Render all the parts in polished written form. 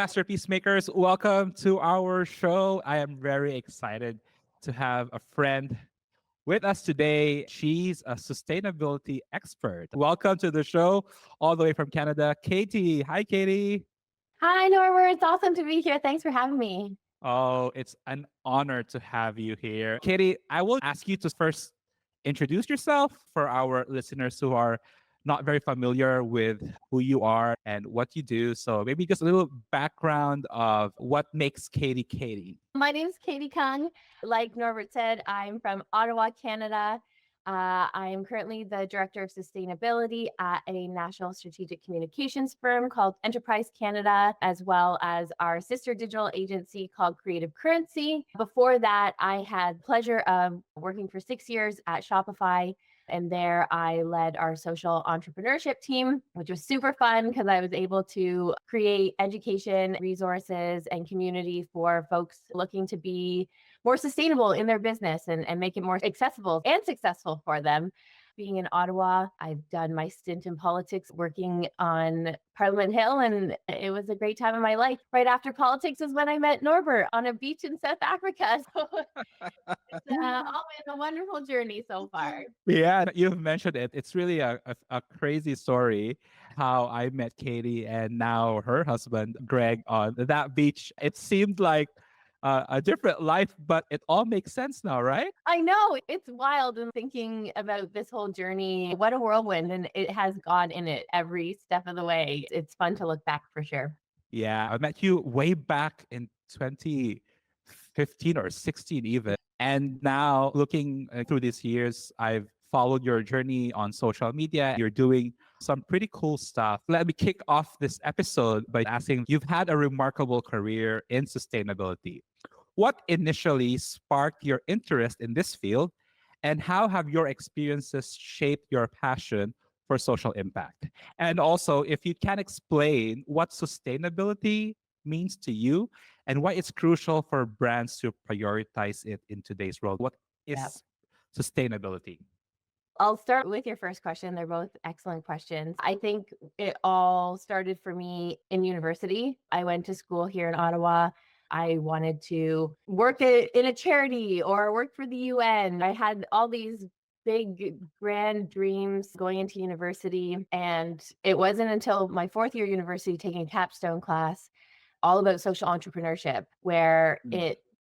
masterpiece makers, welcome to our show. I am very excited to have a friend with us today. She's a sustainability expert. Welcome to the show, all the way from Canada, Katie. Hi, Katie. Hi, Norbert. It's awesome to be here. Thanks for having me. Oh, it's an honor to have you here. Katie, I will ask you to first introduce yourself for our listeners who are not very familiar with who you are and what you do. So maybe just a little background of what makes Katie Katie. My name is Katie Kung. Like Norbert said, I'm from Ottawa, Canada. I am currently the Director of Sustainability at a national strategic communications firm called Enterprise Canada, as well as our sister digital agency called Creative Currency. Before that, I had the pleasure of working for 6 years at Shopify. And there I led our social entrepreneurship team, which was super fun because I was able to create education, resources, and community for folks looking to be more sustainable in their business and make it more accessible and successful for them. Being in Ottawa, I've done my stint in politics working on Parliament Hill, and it was a great time of my life. Right after politics is when I met Norbert on a beach in South Africa. So it's all been a wonderful journey so far. Yeah, you've mentioned it. It's really a crazy story how I met Katie and now her husband, Greg, on that beach. It seemed like a different life, but it all makes sense now, right? I know it's wild and thinking about this whole journey. What a whirlwind. And it has God in it every step of the way. It's fun to look back for sure. Yeah, I met you way back in 2015 or 16 even. And now looking through these years, I've followed your journey on social media. You're doing some pretty cool stuff. Let me kick off this episode by asking, you've had a remarkable career in sustainability. What initially sparked your interest in this field, and how have your experiences shaped your passion for social impact? And also, if you can explain what sustainability means to you and why it's crucial for brands to prioritize it in today's world. What Yeah. is sustainability? I'll start with your first question. They're both excellent questions. I think it all started for me in university. I went to school here in Ottawa. I wanted to work in a charity or work for the UN. I had all these big, grand dreams going into university. And it wasn't until my fourth year university taking a capstone class all about social entrepreneurship where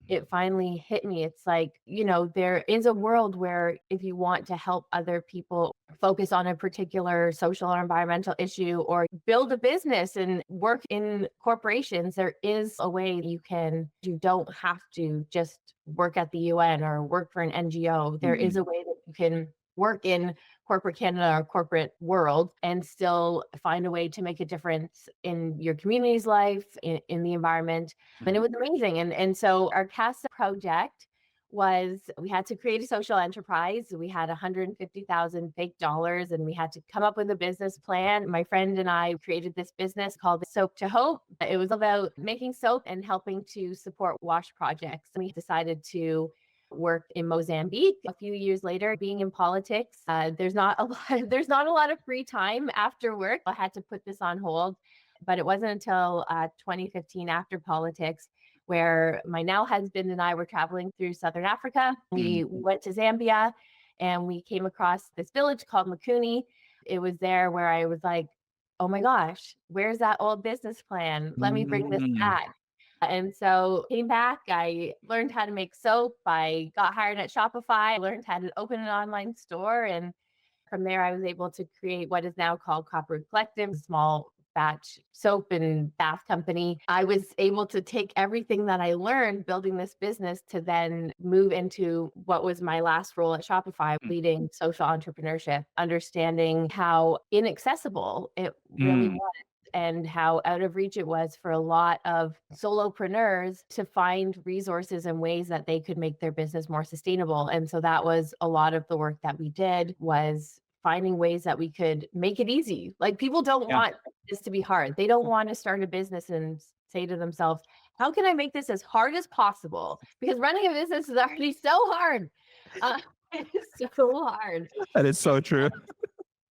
it finally hit me. It's like, there is a world where if you want to help other people focus on a particular social or environmental issue or build a business and work in corporations, there is a way you don't have to just work at the UN or work for an NGO. There is a way that you can work in corporate Canada or corporate world and still find a way to make a difference in your community's life, in the environment. And it was amazing. And so our CASA project was we had to create a social enterprise. We had 150,000 fake dollars and we had to come up with a business plan. My friend and I created this business called Soap to Hope. It was about making soap and helping to support wash projects. We decided to work in Mozambique. A few years later, being in politics, there's not a lot of free time after work. I had to put this on hold, but it wasn't until 2015 after politics where my now husband and I were traveling through Southern Africa. We went to Zambia and we came across this village called Makuni. It was there where I was like, oh my gosh, where's that old business plan? Let me bring this back. And so came back, I learned how to make soap. I got hired at Shopify. I learned how to open an online store. And from there, I was able to create what is now called Copperwood Collective, a small batch soap and bath company. I was able to take everything that I learned building this business to then move into what was my last role at Shopify, leading social entrepreneurship, understanding how inaccessible it really was and how out of reach it was for a lot of solopreneurs to find resources and ways that they could make their business more sustainable. And so that was a lot of the work that we did, was finding ways that we could make it easy. Like people don't want this to be hard. They don't want to start a business and say to themselves, how can I make this as hard as possible? Because running a business is already so hard. It's so hard. That is so true.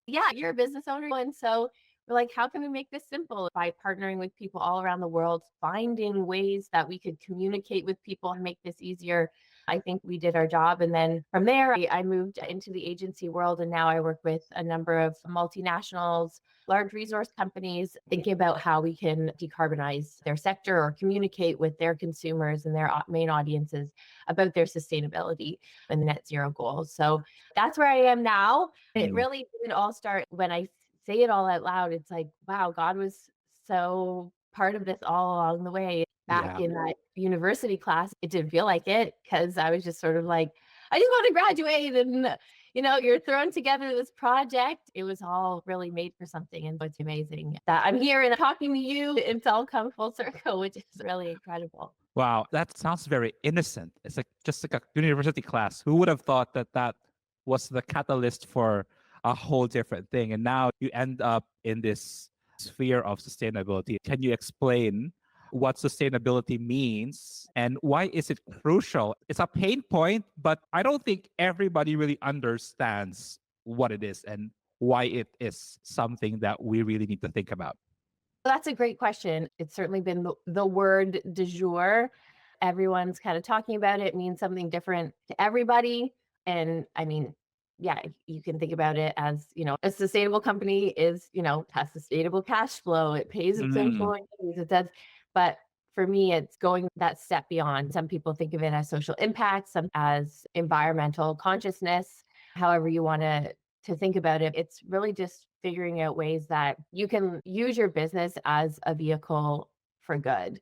Yeah, you're a business owner. And so we're like, how can we make this simple? By partnering with people all around the world, finding ways that we could communicate with people and make this easier. I think we did our job. And then from there, I moved into the agency world. And now I work with a number of multinationals, large resource companies, thinking about how we can decarbonize their sector or communicate with their consumers and their main audiences about their sustainability and net zero goals. So that's where I am now. It Mm, really did all start when I say it all out loud. It's like, wow, God was so part of this all along the way. Back yeah. in that university class, it didn't feel like it because I was just sort of like, I just want to graduate. And, you're thrown together this project. It was all really made for something. And it's amazing that I'm here and talking to you. It's all come full circle, which is really incredible. Wow, that sounds very innocent. It's like just like a university class. Who would have thought that that was the catalyst for a whole different thing? And now you end up in this sphere of sustainability. Can you explain what sustainability means and why is it crucial? It's a pain point, but I don't think everybody really understands what it is and why it is something that we really need to think about. That's a great question. It's certainly been the word du jour. Everyone's kind of talking about it. It means something different to everybody. And I mean, yeah, you can think about it as, a sustainable company is, has sustainable cash flow. It pays its Mm, employees. It does. But for me, it's going that step beyond. Some people think of it as social impact, some as environmental consciousness, however you want to think about it. It's really just figuring out ways that you can use your business as a vehicle for good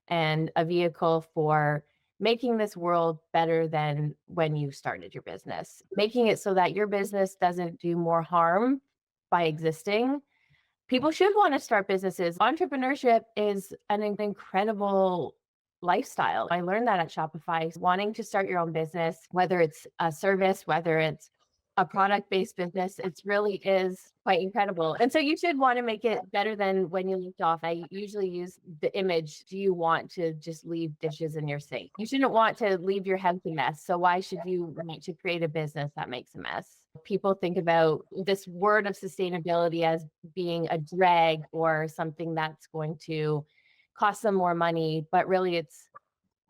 and a vehicle for making this world better than when you started your business, making it so that your business doesn't do more harm by existing. People should want to start businesses. Entrepreneurship is an incredible lifestyle. I learned that at Shopify. Wanting to start your own business, whether it's a service, whether it's a product-based business, it really is quite incredible. And so you should want to make it better than when you left off. I usually use the image, do you want to just leave dishes in your sink? You shouldn't want to leave your house a mess. So why should you want to create a business that makes a mess? People think about this word of sustainability as being a drag or something that's going to cost them more money, but really it's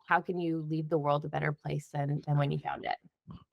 how can you leave the world a better place than when you found it?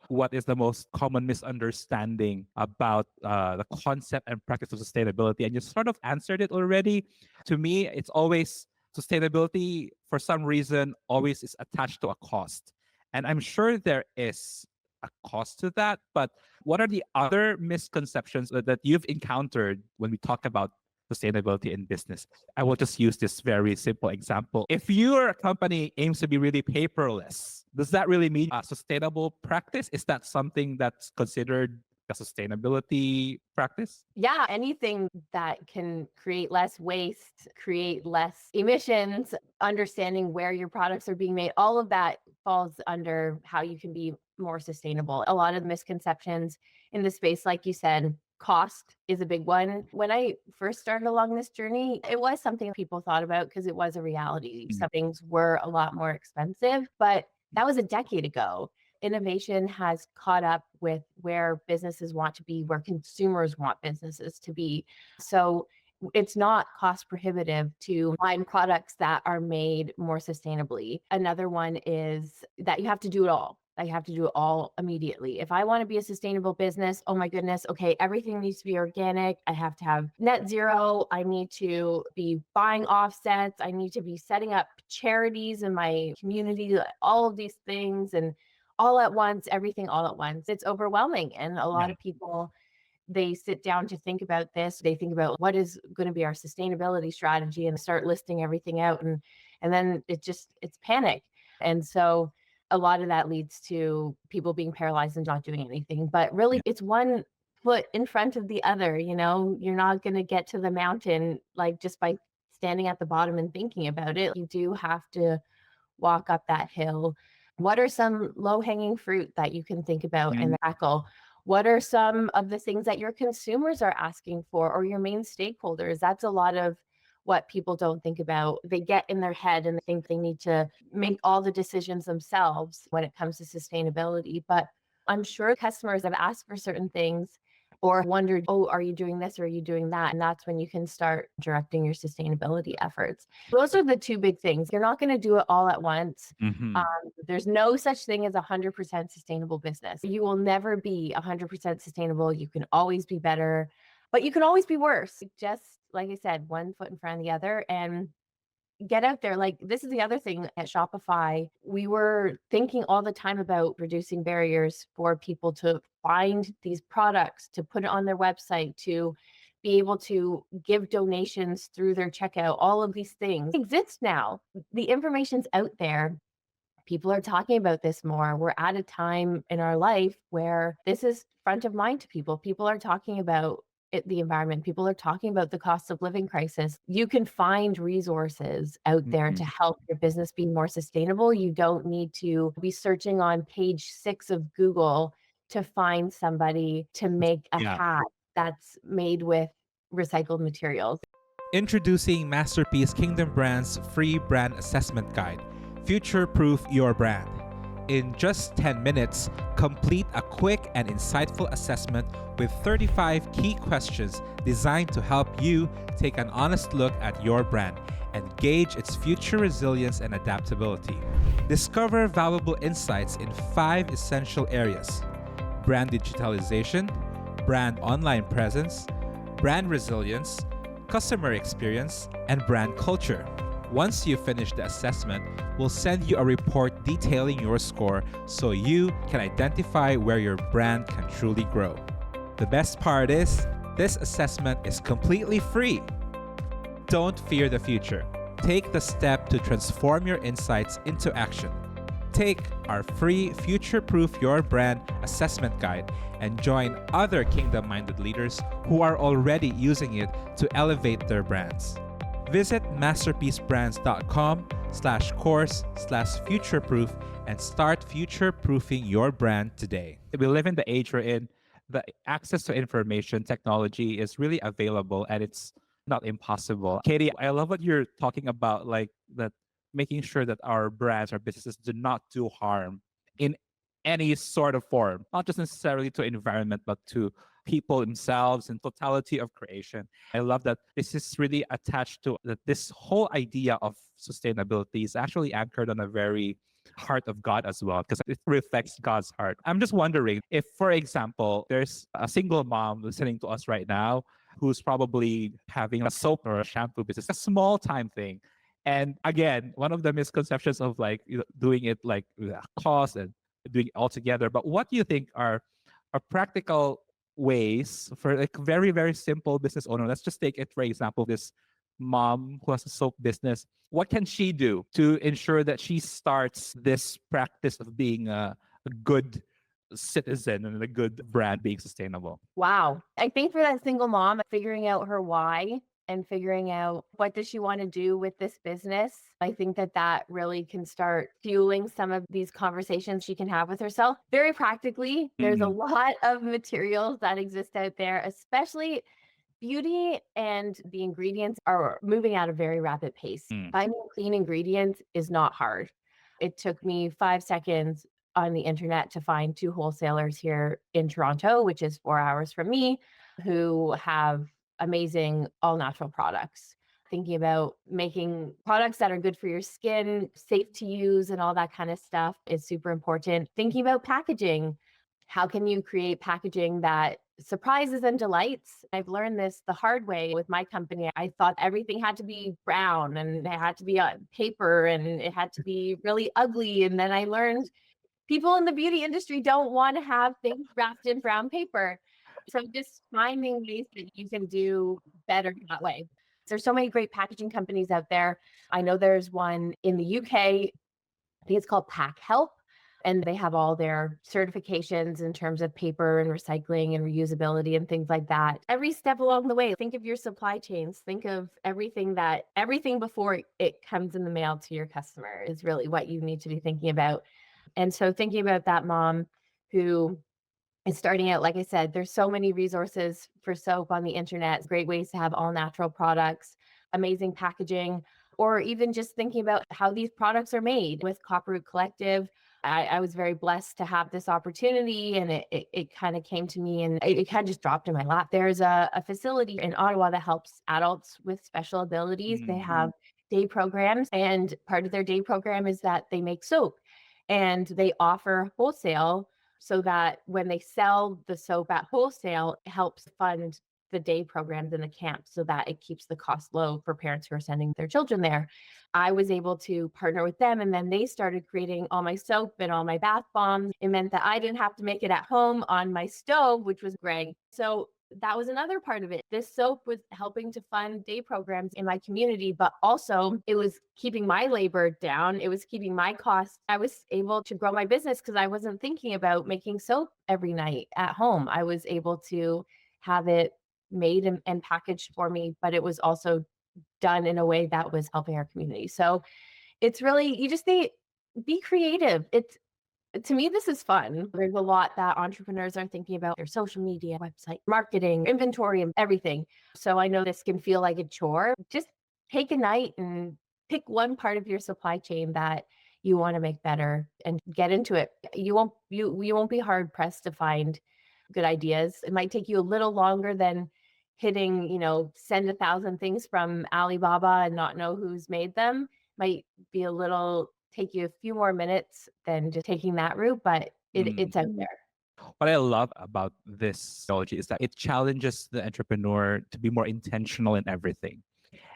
what is the most common misunderstanding about the concept and practice of sustainability? And you sort of answered it already. To me, it's always sustainability, for some reason, always is attached to a cost. And I'm sure there is a cost to that. But what are the other misconceptions that you've encountered when we talk about sustainability in business? I will just use this very simple example. If your company aims to be really paperless, does that really mean a sustainable practice? Is that something that's considered a sustainability practice? Yeah, anything that can create less waste, create less emissions, understanding where your products are being made, all of that falls under how you can be more sustainable. A lot of the misconceptions in the space, like you said, cost is a big one. When I first started along this journey, it was something people thought about because it was a reality. Mm. Some things were a lot more expensive, but that was a decade ago. Innovation has caught up with where businesses want to be, where consumers want businesses to be. So it's not cost prohibitive to find products that are made more sustainably. Another one is that you have to do it all. I have to do it all immediately. If I want to be a sustainable business, oh my goodness, okay, everything needs to be organic. I have to have net zero. I need to be buying offsets. I need to be setting up charities in my community, all of these things. And all at once, everything all at once. It's overwhelming. And a lot Yeah. of people, they sit down to think about this. They think about what is going to be our sustainability strategy and start listing everything out. And then it's panic. And so a lot of that leads to people being paralyzed and not doing anything. But really, Yeah. it's one foot in front of the other. You're not going to get to the mountain like just by standing at the bottom and thinking about it. You do have to walk up that hill. What are some low hanging fruit that you can think about and Mm. tackle? What are some of the things that your consumers are asking for or your main stakeholders? That's a lot of what people don't think about. They get in their head and they think they need to make all the decisions themselves when it comes to sustainability. But I'm sure customers have asked for certain things or wondered, oh, are you doing this or are you doing that? And that's when you can start directing your sustainability efforts. Those are the two big things. You're not going to do it all at once. Mm-hmm. There's no such thing as 100% sustainable business. You will never be 100% sustainable. You can always be better, but you can always be worse. Just like I said, one foot in front of the other, and get out there. Like, this is the other thing at Shopify. We were thinking all the time about reducing barriers for people to find these products, to put it on their website, to be able to give donations through their checkout. All of these things exist now. The information's out there. People are talking about this more. We're at a time in our life where this is front of mind to people. People are talking about the environment. People are talking about the cost of living crisis. You can find resources out there to help your business be more sustainable. You don't need to be searching on page 6 of Google to find somebody to make a hat that's made with recycled materials. Introducing Masterpiece Kingdom Brand's free brand assessment guide, Future Proof Your Brand. In just 10 minutes, complete a quick and insightful assessment with 35 key questions designed to help you take an honest look at your brand and gauge its future resilience and adaptability. Discover valuable insights in 5 essential areas: brand digitalization, brand online presence, brand resilience, customer experience, and brand culture. Once you finish the assessment, we'll send you a report detailing your score so you can identify where your brand can truly grow. The best part is, this assessment is completely free. Don't fear the future. Take the step to transform your insights into action. Take our free Future Proof Your Brand assessment guide and join other kingdom-minded leaders who are already using it to elevate their brands. Visit masterpiecebrands.com/course/futureproof and start future-proofing your brand today. We live in the age we're in. The access to information technology is really available and it's not impossible. Katie, I love what you're talking about, like that, making sure that our brands, our businesses do not do harm in any sort of form, not just necessarily to environment, but to people themselves and totality of creation. I love that this is really attached to that. This whole idea of sustainability is actually anchored on a very heart of God as well, because it reflects God's heart. I'm just wondering if, for example, there's a single mom listening to us right now who's probably having a soap or a shampoo business, a small time thing. And again, one of the misconceptions of like doing it like with a cost and doing it all together. But what do you think are practical ways for like very, very simple business owner? Let's just take it, for example, this mom who has a soap business. What can she do to ensure that she starts this practice of being a good citizen and a good brand being sustainable? Wow. I think for that single mom, figuring out her why and figuring out what does she want to do with this business, I think that really can start fueling some of these conversations she can have with herself. Very practically, there's a lot of materials that exist out there, especially beauty, and the ingredients are moving at a very rapid pace. Finding clean ingredients is not hard. It took me 5 seconds on the internet to find 2 wholesalers here in Toronto, which is 4 hours from me, who have amazing all natural products. Thinking about making products that are good for your skin, safe to use, and all that kind of stuff is super important. Thinking about packaging. How can you create packaging that surprises and delights? I've learned this the hard way with my company. I thought everything had to be brown and it had to be on paper and it had to be really ugly. And then I learned people in the beauty industry don't want to have things wrapped in brown paper. So just finding ways that you can do better that way. There's so many great packaging companies out there. I know there's one in the UK. I think it's called Pack Help. And they have all their certifications in terms of paper and recycling and reusability and things like that. Every step along the way, think of your supply chains. Think of everything before it comes in the mail to your customer is really what you need to be thinking about. And so thinking about that mom who is starting out, like I said, there's so many resources for soap on the internet, great ways to have all natural products, amazing packaging, or even just thinking about how these products are made with Copperroot Collective. I was very blessed to have this opportunity, and it kind of came to me, and it kind of just dropped in my lap. There's a facility in Ottawa that helps adults with special abilities. They have day programs, and part of their day program is that they make soap, and they offer wholesale, so that when they sell the soap at wholesale, it helps fund the day programs in the camp, so that it keeps the cost low for parents who are sending their children there. I was able to partner with them, and then they started creating all my soap and all my bath bombs. It meant that I didn't have to make it at home on my stove, which was great. So that was another part of it. This soap was helping to fund day programs in my community, but also it was keeping my labor down. It was keeping my costs. I was able to grow my business because I wasn't thinking about making soap every night at home. I was able to have it made and packaged for me, but it was also done in a way that was helping our community. So it's really, you just need, be creative. It's, to me, this is fun. There's a lot that entrepreneurs are thinking about: their social media, website, marketing, inventory, and everything. So I know this can feel like a chore. Just take a night and pick one part of your supply chain that you want to make better and get into it. You won't be hard pressed to find good ideas. It might take you a little longer than hitting, send 1,000 things from Alibaba and not know who's made them. Might be a little, take you a few more minutes than just taking that route, but it's out there. What I love about this technology is that it challenges the entrepreneur to be more intentional in everything.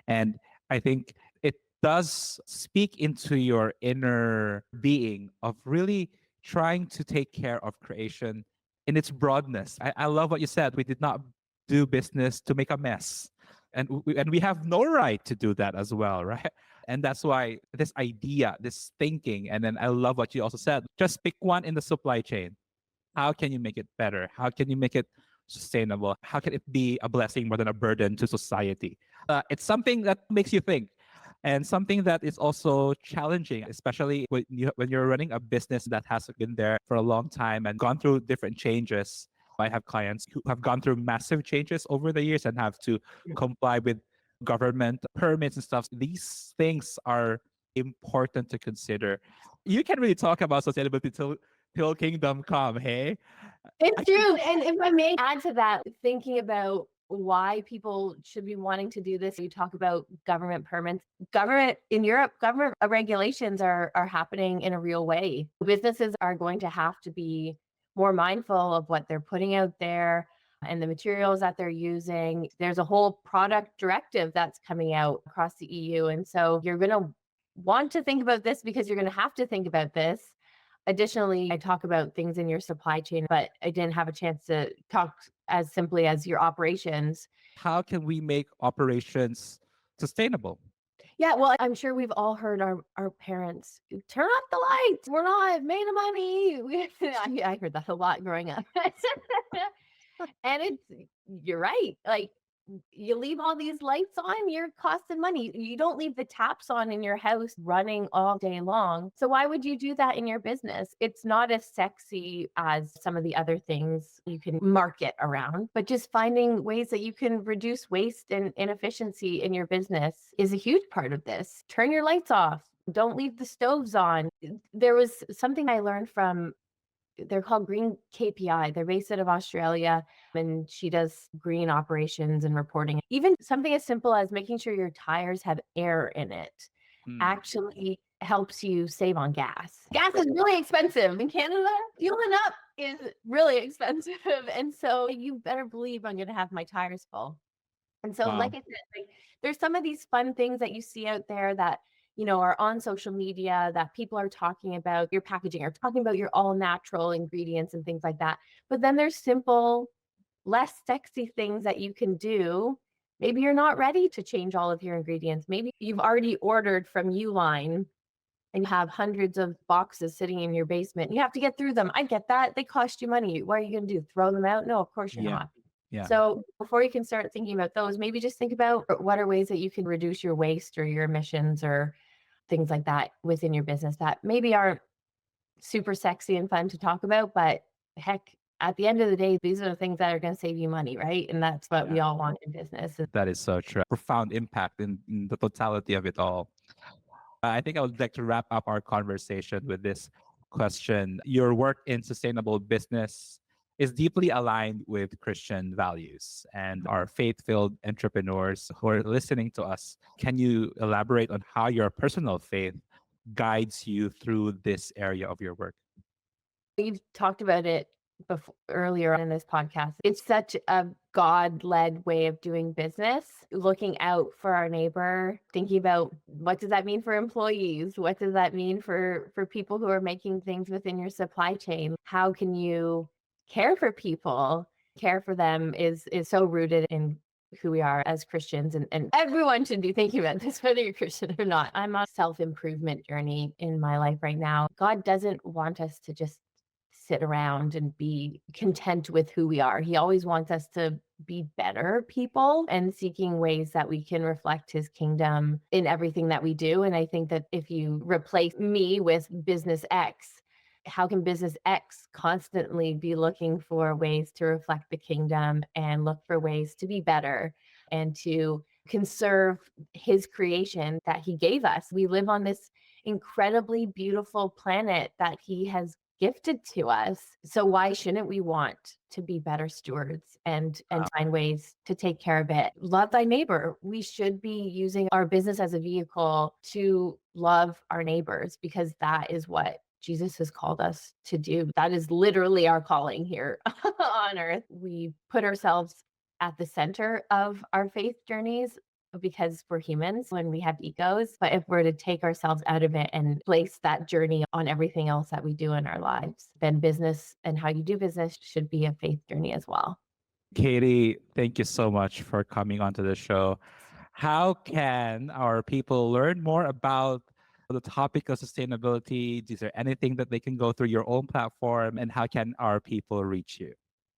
And I think it does speak into your inner being of really trying to take care of creation in its broadness. I love what you said. We did not do business to make a mess. And we have no right to do that as well, right? And that's why this idea, this thinking, and then I love what you also said, just pick one in the supply chain. How can you make it better? How can you make it sustainable? How can it be a blessing more than a burden to society? It's something that makes you think, and something that is also challenging, especially when you're running a business that has been there for a long time and gone through different changes. I have clients who have gone through massive changes over the years and have to comply with government permits and stuff. These things are important to consider. You can really talk about sustainability till kingdom come, hey? It's true. And if I may add to that, thinking about why people should be wanting to do this, you talk about government permits. Government in Europe, government regulations are happening in a real way. Businesses are going to have to be more mindful of what they're putting out there and the materials that they're using. There's a whole product directive that's coming out across the EU. And so you're going to want to think about this, because you're going to have to think about this. Additionally, I talk about things in your supply chain, but I didn't have a chance to talk as simply as your operations. How can we make operations sustainable? Yeah, well, I'm sure we've all heard our parents turn off the lights. We're not made of money. I heard that a lot growing up. And you're right. Like, you leave all these lights on, you're costing money. You don't leave the taps on in your house running all day long. So why would you do that in your business? It's not as sexy as some of the other things you can market around, but just finding ways that you can reduce waste and inefficiency in your business is a huge part of this. Turn your lights off. Don't leave the stoves on. There was something I learned from, they're called Green KPI. They're based out of Australia, and she does green operations and reporting. Even something as simple as making sure your tires have air in it actually helps you save on gas. Gas is really expensive in Canada. Fueling up is really expensive. And so you better believe I'm going to have my tires full. And so, like I said, there's some of these fun things that you see out there that are on social media that people are talking about your packaging, or talking about your all natural ingredients and things like that. But then there's simple, less sexy things that you can do. Maybe you're not ready to change all of your ingredients. Maybe you've already ordered from Uline and you have hundreds of boxes sitting in your basement. You have to get through them. I get that. They cost you money. What are you going to do? Throw them out? No, of course you're not. Yeah. So before you can start thinking about those, maybe just think about what are ways that you can reduce your waste or your emissions or things like that within your business that maybe aren't super sexy and fun to talk about, but heck, at the end of the day, these are the things that are going to save you money, right? And that's what we all want in business. That is so true. Profound impact in the totality of it all. I think I would like to wrap up our conversation with this. question. Your work in sustainable business is deeply aligned with Christian values and our faith-filled entrepreneurs who are listening to us. Can you elaborate on how your personal faith guides you through this area of your work? You've talked about it before earlier in this podcast. It's such a God-led way of doing business, looking out for our neighbor, thinking about what does that mean for employees? What does that mean for people who are making things within your supply chain? How can you care for people? Care for them is so rooted in who we are as Christians, and everyone should be thinking about this, whether you're Christian or not. I'm on a self-improvement journey in my life right now. God doesn't want us to just sit around and be content with who we are. He always wants us to be better people and seeking ways that we can reflect his kingdom in everything that we do. And I think that if you replace me with business X, how can business X constantly be looking for ways to reflect the kingdom and look for ways to be better and to conserve his creation that he gave us? We live on this incredibly beautiful planet that he has gifted to us. So why shouldn't we want to be better stewards and find ways to take care of it? Love thy neighbor. We should be using our business as a vehicle to love our neighbors because that is what Jesus has called us to do. That is literally our calling here on earth. We put ourselves at the center of our faith journeys because we're humans when we have egos. But if we're to take ourselves out of it and place that journey on everything else that we do in our lives, then business and how you do business should be a faith journey as well. Katie, thank you so much for coming onto the show. How can our people learn more about the topic of sustainability? Is there anything that they can go through your own platform, and how can our people reach you?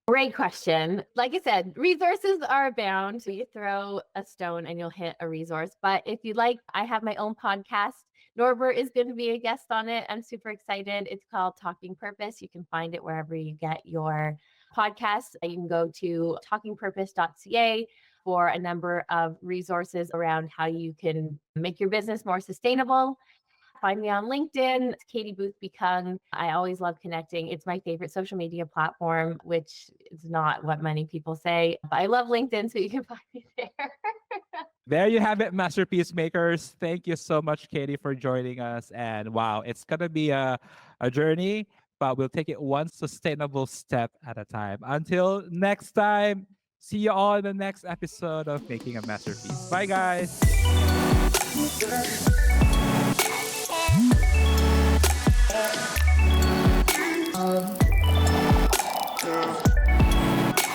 Great question. Like I said, resources are abound. You throw a stone and you'll hit a resource. But if you'd like, I have my own podcast. Norbert is going to be a guest on it. I'm super excited. It's called Talking Purpose. You can find it wherever you get your podcasts. You can go to talkingpurpose.ca for a number of resources around how you can make your business more sustainable. Find me on LinkedIn. It's Katie Boothby-Kung. I always love connecting. It's my favorite social media platform, which is not what many people say. But I love LinkedIn, so you can find me there. There you have it, masterpiece makers. Thank you so much, Katie, for joining us. And wow, it's going to be a journey, but we'll take it one sustainable step at a time. Until next time, see you all in the next episode of Making a Masterpiece. Bye, guys.